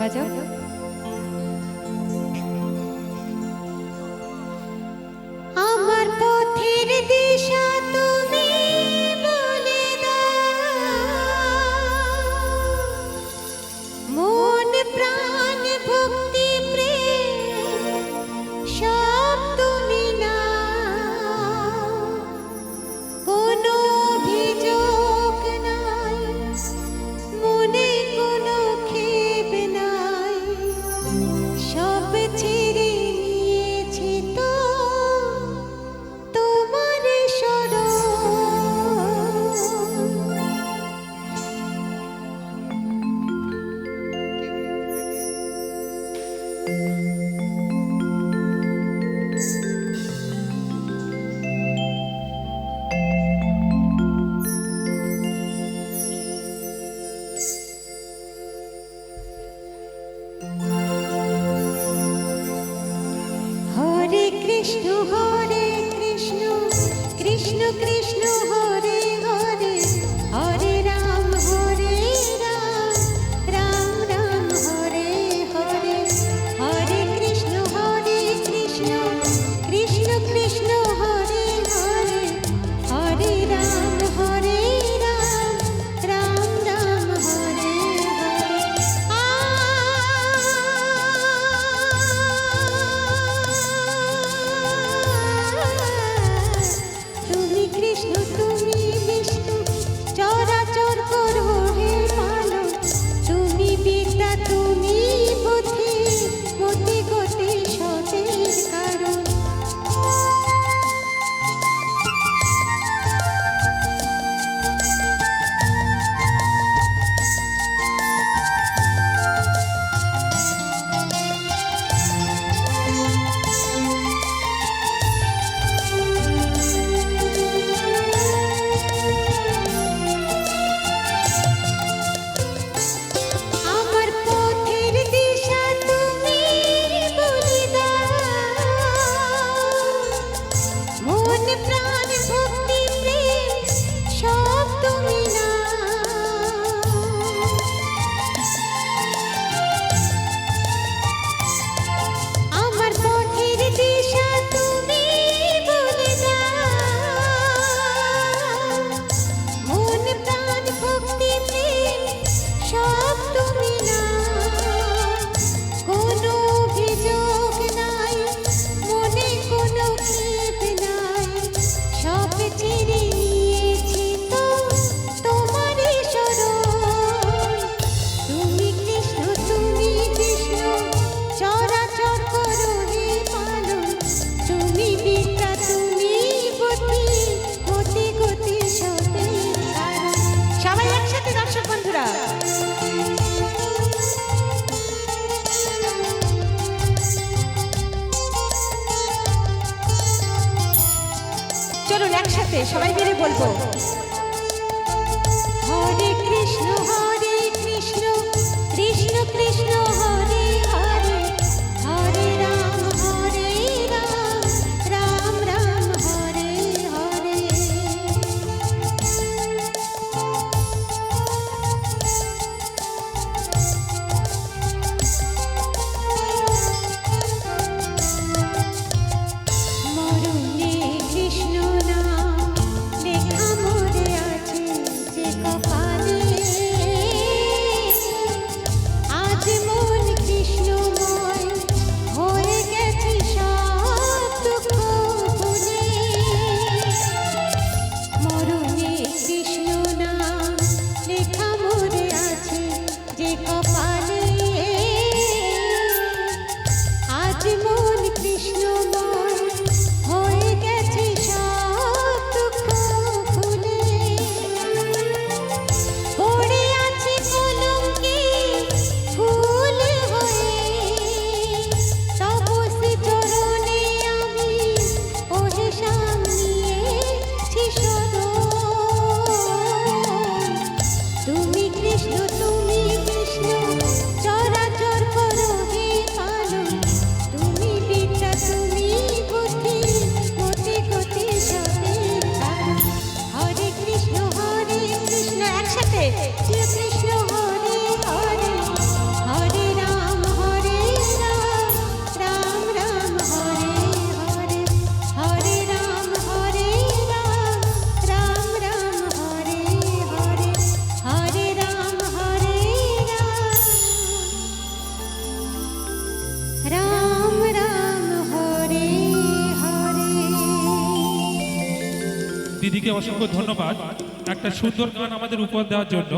বাজাও। আমার পথের দিশা তুমি বলে দাও, মন প্রাণ ভক্তি প্রেম সব তুমি নাও, কোনো অভিযোগ নাই, মনে কোনো ক্ষেপ নাই, সব ছেড়ে নিয়েছি তো তোমার শরণ। হরে কৃষ্ণ কৃষ্ণ কৃষ্ণ হরে হরে, হরে রাম রাম রাম হরে হরে, হরে কৃষ্ণ কৃষ্ণ কৃষ্ণ হরে হরে, হরে রাম রাম রাম হরে হরে। তুমি কৃষ্ণ তুমি বিষ্ণু, চরাচর করো হে পালন, তুমি বিদ্যা তুমি বুদ্ধি, মতি গতি সতের কারণ। আমার পথের দিশা তুমি বলে দাও, মন প্রাণ ভক্তি প্রেম সব তুমি নাও, আমার পথের দিশা তুমি বলে দাও, মন প্রাণ ভক্তি প্রেম সব তুমি নাও, কোনো অভিযোগ নাই, মনে কোনো ক্ষেপ নাই, সব ছেড়ে নিয়েছি তো তোমার শরণ। তুমি কৃষ্ণ চরাচর করো হে পালন, তুমি বিদ্যা তুমি বুদ্ধি, মতি গতি সতের কারণ। সবাই একসাথে দর্শক বন্ধুরা, চলুন একসাথে সবাই মিলে বলবো। হরে কৃষ্ণ কৃষ্ণ কৃষ্ণ হরে হরে, হরে রাম রাম রাম হরে হরে। মরুনে কৃষ্ণ নাম লেখা মোরে দিদিকে অসংখ্য ধন্যবাদ একটা সুন্দর গান আমাদের উপহার দেওয়ার জন্য।